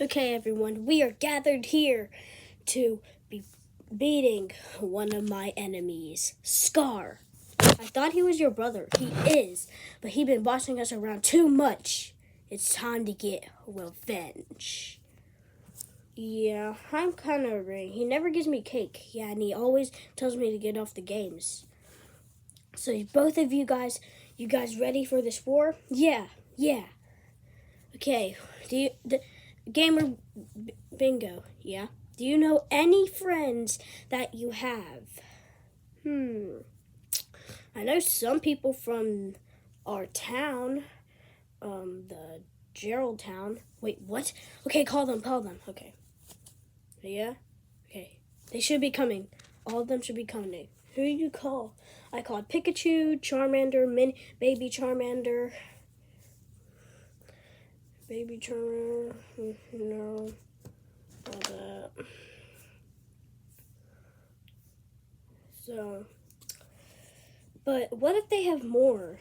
Okay, everyone, we are gathered here to be beating one of my enemies, Scar. I thought he was your brother. He is, but he's been bossing us around too much. It's time to get revenge. Yeah, I'm kind of ring. He never gives me cake. Yeah, and he always tells me to get off the games. So both of you guys ready for this war? Yeah. Okay, the gamer bingo, yeah? Do you know any friends that you have? I know some people from our town, the Gerald town. Wait, what? Okay, call them. Okay. Yeah? Okay. They should be coming. All of them should be coming. Who do you call? I called Pikachu, Charmander, Baby Charmander. Baby Charmander. No. All that. So, but what if they have more?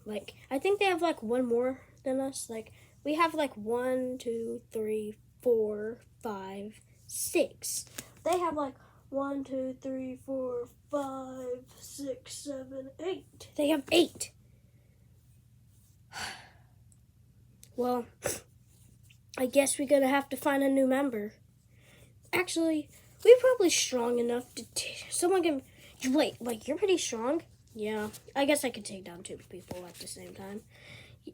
Like, I think they have like one more than us. Like, we have like 1, 2, 3, 4, 5, 6. They have like 1, 2, 3, 4, 5, 6, 7, 8. They have 8. Well, I guess we're gonna have to find a new member. Actually, we're probably strong enough to. Someone can. Wait, like, you're pretty strong? Yeah, I guess I could take down 2 people at the same time.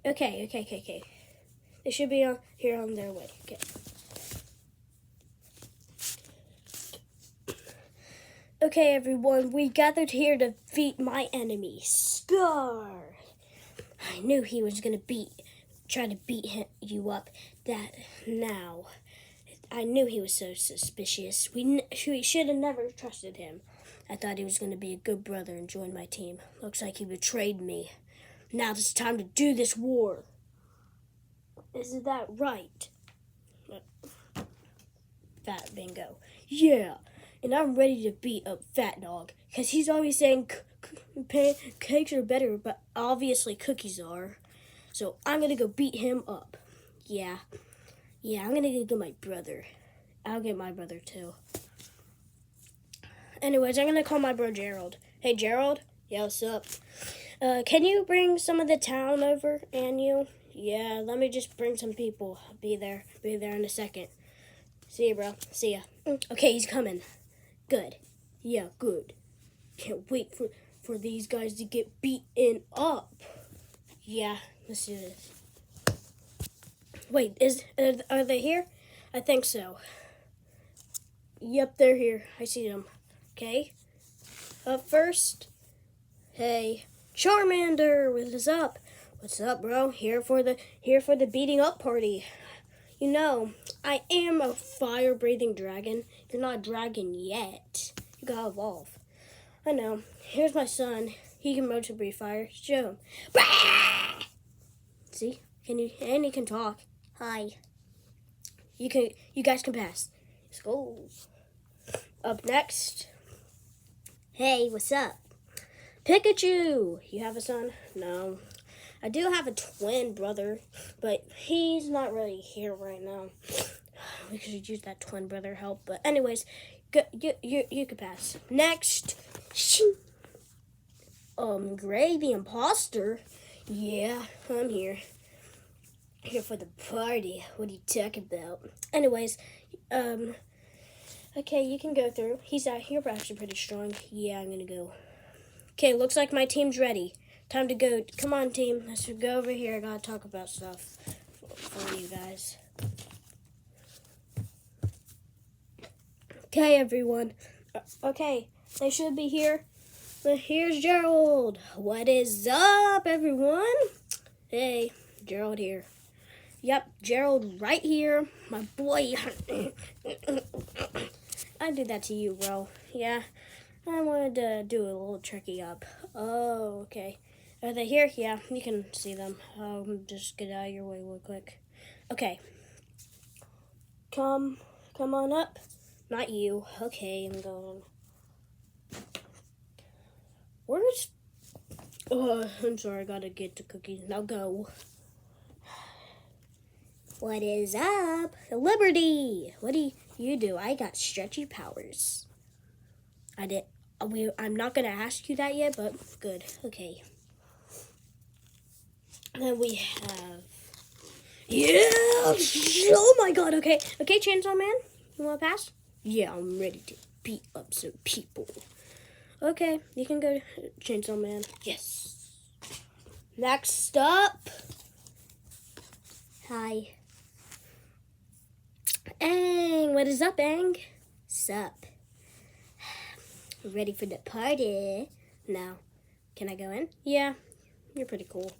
Okay. They should be here on their way. Okay. Okay, everyone, we gathered here to defeat my enemy, Scar. I knew he was gonna try to beat you up. That now, I knew he was so suspicious. We should have never trusted him. I thought he was gonna be a good brother and join my team. Looks like he betrayed me. Now it's time to do this war. Isn't that right? Fat Bingo. Yeah, and I'm ready to beat up Fat Dog, because he's always saying cakes are better, but obviously cookies are. So I'm gonna go beat him up. Yeah, I'm gonna go get my brother. I'll get my brother too. Anyways, I'm gonna call my bro Gerald. Hey Gerald, yeah, what's up? Can you bring some of the town over, and you? Yeah, let me just bring some people. I'll be there in a second. See ya, bro. See ya. Okay, he's coming. Good. Yeah, good. Can't wait for these guys to get beaten up. Yeah, let's do this. Wait, are they here? I think so. Yep, they're here. I see them. Okay. Up first. Hey, Charmander, what's up? What's up, bro? Here for the beating up party. You know, I am a fire-breathing dragon. You're not a dragon yet. You gotta evolve. I know. Here's my son. He can motion breathe fire. Show him. See? And he can talk. Hi. You guys can pass. Let's go. Up next. Hey, what's up? Pikachu! You have a son? No. I do have a twin brother, but he's not really here right now. We could use that twin brother help. But anyways, you could pass. Next. Gray the imposter? Yeah, I'm here. Here for the party. What are you talking about? Anyways, okay, you can go through. He's out here, but actually pretty strong. Yeah, I'm gonna go. Okay, looks like my team's ready. Time to go. Come on, team. Let's go over here. I gotta talk about stuff for you guys. Okay, everyone. Okay, they should be here. But here's Gerald. What is up, everyone? Hey, Gerald here. Yep, Gerald right here. My boy. I did that to you, bro. Yeah, I wanted to do a little tricky up. Oh, okay. Are they here? Yeah, you can see them. Just get out of your way real quick. Okay. Come on up. Not you. Okay, I'm going. Where's... Oh, I'm sorry, I gotta get the cookies. Now go. What is up? Liberty! What do you do? I got stretchy powers. I'm not gonna ask you that yet, but good. Okay. Then we have... Yeah! Oh my god, okay. Okay, Chainsaw Man, you wanna pass? Yeah, I'm ready to beat up some people. Okay, you can go, Chainsaw Man. Yes. Next up... Hi. Aang, what is up, Aang? Sup? Ready for the party? Now, can I go in? Yeah, you're pretty cool.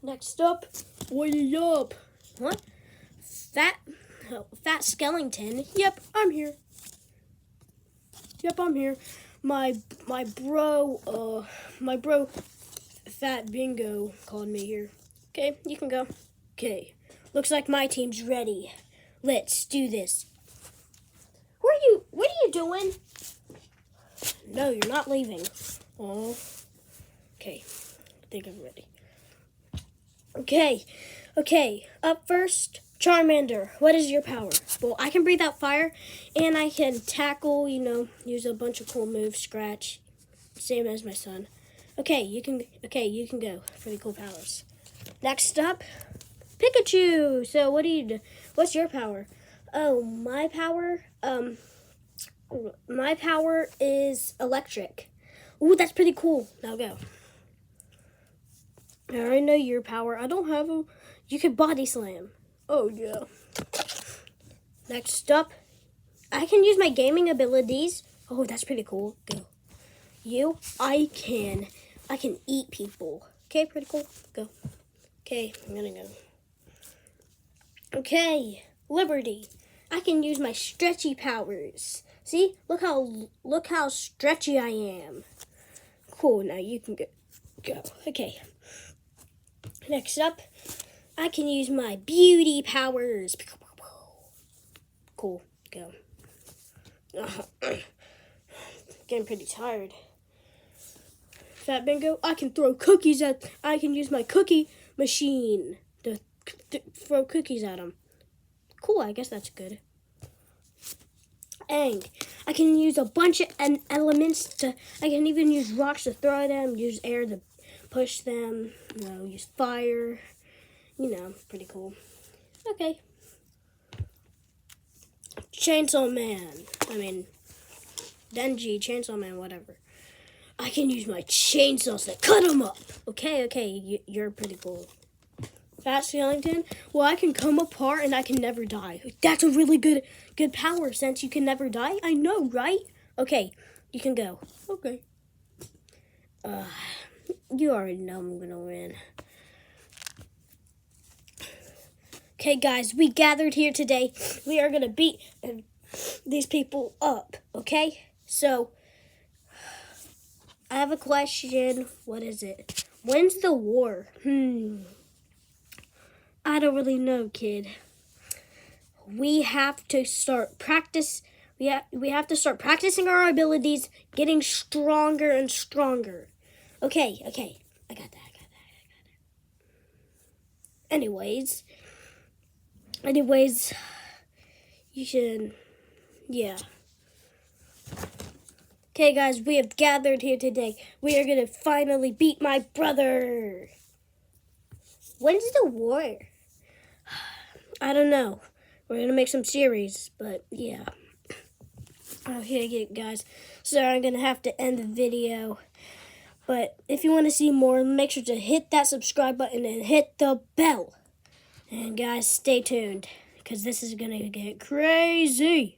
Next up, what up? What? Fat skeleton. Yep, I'm here. Yep, I'm here. My bro, Fat Bingo called me here. Okay, you can go. Okay, looks like my team's ready. Let's do this. What are you doing? No, you're not leaving. Oh, okay. I think I'm ready. Okay. Up first, Charmander. What is your power? Well, I can breathe out fire, and I can tackle. Use a bunch of cool moves. Scratch, same as my son. Okay, you can go. Pretty cool powers. Next up, Pikachu. So what do you do? What's your power? Oh, my power. My power is electric. Ooh, that's pretty cool. Now go. I already know your power. I don't have a... You can body slam. Oh, yeah. Next up, I can use my gaming abilities. Oh, that's pretty cool. Go. I can eat people. Okay, pretty cool. Go. Okay, I'm gonna go. Okay, Liberty. I can use my stretchy powers. See? Look how stretchy I am. Cool, now you can go. Okay. Next up, I can use my beauty powers. Cool, go. Getting pretty tired. Fat Bingo, I can use my cookie machine to throw cookies at them. Cool, I guess that's good. Aang, I can use a bunch of elements I can even use rocks to throw at them, use air to push them, use fire, pretty cool. Okay. Chainsaw Man, Denji, Chainsaw Man, whatever. I can use my chainsaws to cut them up. Okay, you're pretty cool. Fat Skeleton, well, I can come apart and I can never die. That's a really good power since you can never die. I know, right? Okay, you can go. Okay. You already know I'm gonna win. Okay, guys, we gathered here today. We are gonna beat these people up, okay? So, I have a question. What is it? When's the war? I don't really know, kid. We have to start practice. We have to start practicing our abilities, getting stronger and stronger. Okay. I got that. Anyways, you should, yeah. Okay, guys, we have gathered here today. We are gonna finally beat my brother. When's the war? I don't know. We're gonna make some series, but yeah. Okay, guys. So I'm gonna have to end the video. But if you want to see more, make sure to hit that subscribe button and hit the bell. And guys, stay tuned, because this is gonna get crazy.